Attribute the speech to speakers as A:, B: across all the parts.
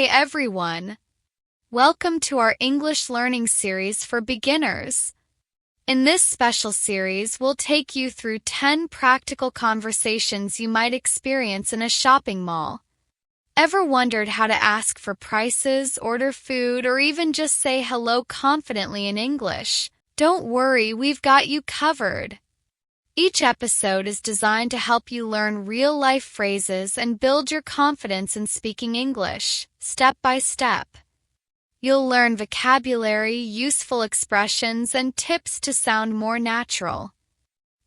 A: Hi, everyone. Welcome to our English learning series for beginners. In this special series, we'll take you through 10 practical conversations you might experience in a shopping mall. Ever wondered how to ask for prices, order food, or even just say hello confidently in English? Don't worry, we've got you covered. Each episode is designed to help you learn real-life phrases and build your confidence in speaking English, step by step. You'll learn vocabulary, useful expressions, and tips to sound more natural.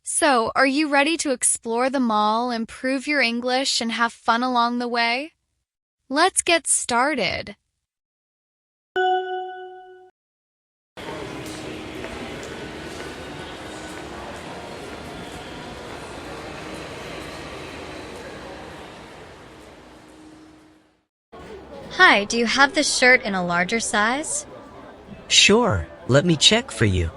A: So, are you ready to explore the mall, improve your English, and have fun along the way? Let's get started.
B: Hi, do you have this shirt in a larger size?
C: Sure, let me check for you.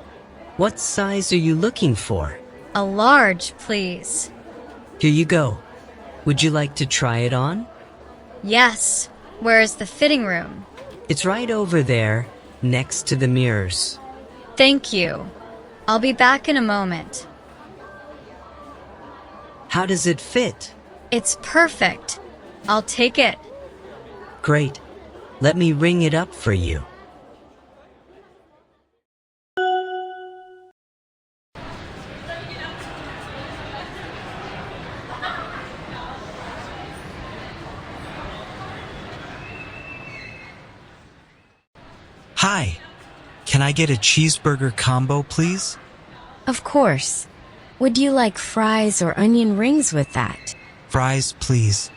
C: What size are you looking for?
B: A large, please.
C: Here you go. Would you like to try it on?
B: Yes. Where is the fitting room?
C: It's right over there, next to the mirrors.
B: Thank you. I'll be back in a moment.
C: How does it fit?
B: It's perfect. I'll take it.
C: Great. Let me ring it up for you.
D: Hi, can I get a cheeseburger combo, please?
E: Of course. Would you like fries or onion rings with that?
D: Fries, please.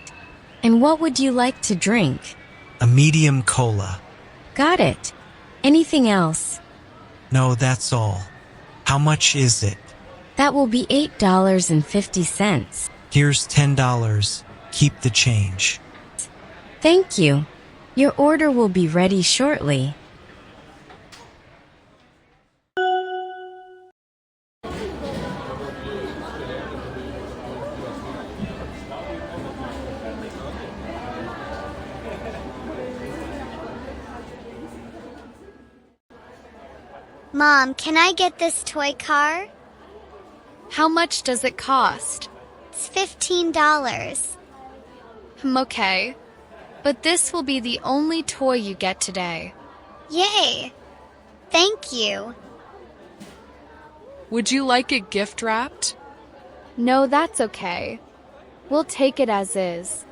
E: And what would you like to drink?
D: A medium cola.
E: Got it. Anything else?
D: No, that's all. How much is it?
E: That will be $8.50.
D: Here's $10. Keep the change.
E: Thank you. Your order will be ready shortly.
F: Mom, can I get this toy car?
A: How much does it cost?
F: It's $15.
A: Okay. But this will be the only toy you get today.
F: Yay! Thank you.
G: Would you like it gift wrapped?
A: No, that's okay. We'll take it as is.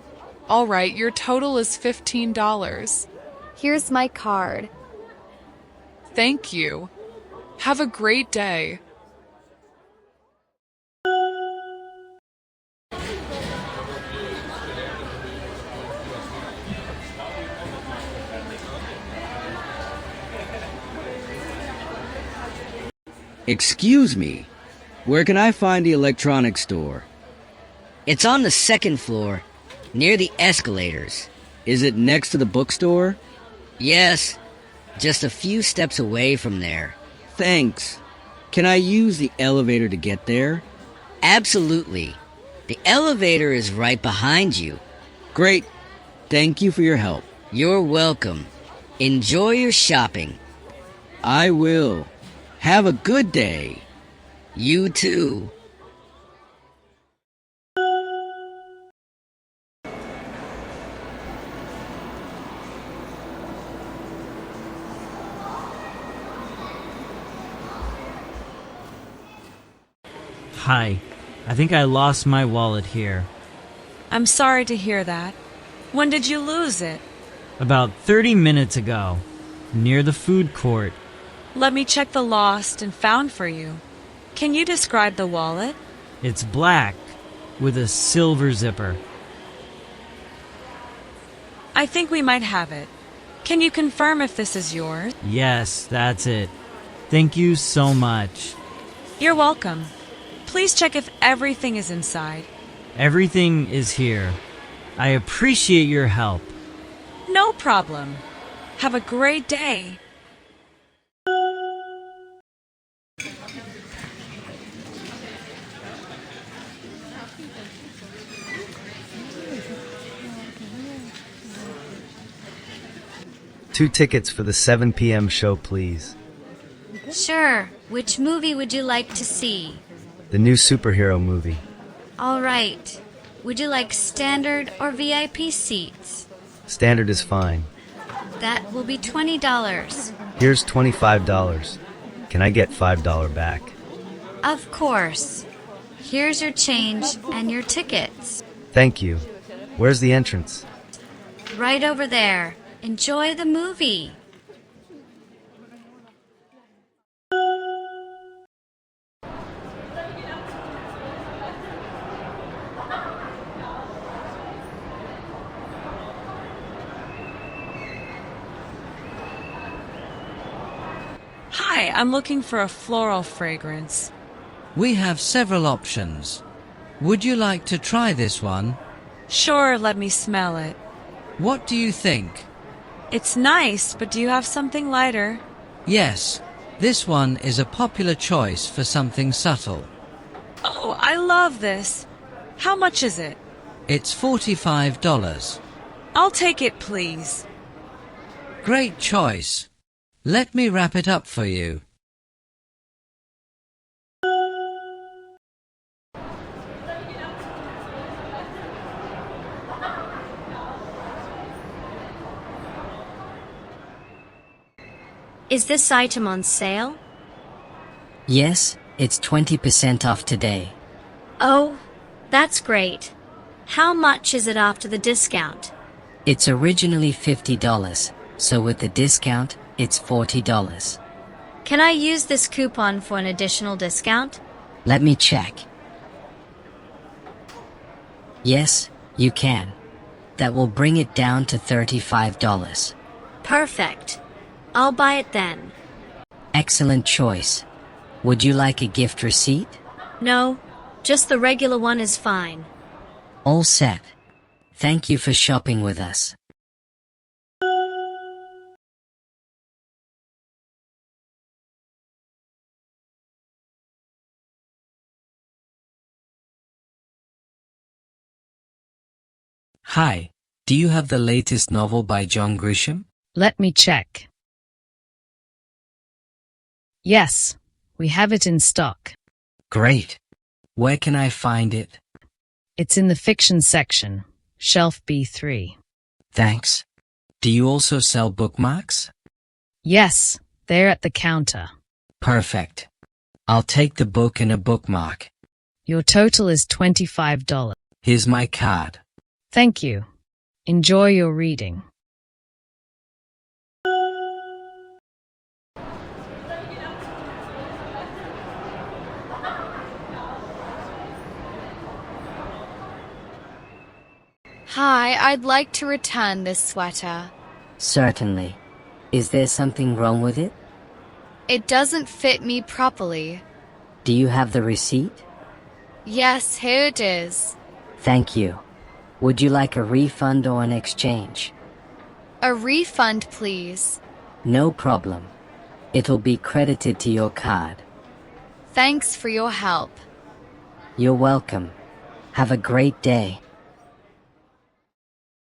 G: All right, your total is $15.
A: Here's my card.
G: Thank you. Have a great day.
H: Excuse me, where can I find the electronics store?
I: It's on the second floor, near the escalators.
H: Is it next to the bookstore?
I: Yes, just a few steps away from there.
H: Thanks. Can I use the elevator to get there?
I: Absolutely. The elevator is right behind you.
H: Great. Thank you for your help.
I: You're welcome. Enjoy your shopping.
H: I will. Have a good day.
I: You too.
J: Hi, I think I lost my wallet here.
K: I'm sorry to hear that. When did you lose it?
J: About 30 minutes ago, near the food court.
K: Let me check the lost and found for you. Can you describe the wallet?
J: It's black, with a silver zipper.
K: I think we might have it. Can you confirm if this is yours?
J: Yes, that's it. Thank you so much.
K: You're welcome. Please check if everything is inside.
J: Everything is here. I appreciate your help.
K: No problem. Have a great day.
L: 2 tickets for the 7 p.m. show, please.
B: Sure. Which movie would you like to see?
L: The new superhero movie.
B: All right. Would you like standard or VIP seats?
L: Standard is fine.
B: That will be $20.
L: Here's $25. Can I get $5 back?
B: Of course. Here's your change and your tickets.
L: Thank you. Where's the entrance?
B: Right over there. Enjoy the movie.
K: Hi, I'm looking for a floral fragrance.
M: We have several options. Would you like to try this one?
K: Sure, let me smell it.
M: What do you think?
K: It's nice, but do you have something lighter?
M: Yes, this one is a popular choice for something subtle.
K: Oh, I love this. How much is it?
M: It's $45.
K: I'll take it, please.
M: Great choice. Let me wrap it up for you.
B: Is this item on sale?
I: Yes, it's 20% off today.
B: Oh, that's great. How much is it after the discount?
I: It's originally $50, so with the discount, it's $40.
B: Can I use this coupon for an additional discount?
I: Let me check. Yes, you can. That will bring it down to $35.
B: Perfect. I'll buy it then.
I: Excellent choice. Would you like a gift receipt?
B: No, just the regular one is fine.
I: All set. Thank you for shopping with us.
D: Hi, do you have the latest novel by John Grisham?
N: Let me check. Yes, we have it in stock.
D: Great. Where can I find it?
N: It's in the fiction section, shelf B3.
D: Thanks. Do you also sell bookmarks?
N: Yes, they're at the counter.
D: Perfect. I'll take the book and a bookmark.
N: Your total is $25.
D: Here's my card.
N: Thank you. Enjoy your reading.
A: Hi, I'd like to return this sweater.
I: Certainly. Is there something wrong with it?
A: It doesn't fit me properly.
I: Do you have the receipt?
A: Yes, here it is.
I: Thank you. Would you like a refund or an exchange?
A: A refund, please.
I: No problem. It'll be credited to your card.
A: Thanks for your help.
I: You're welcome. Have a great day.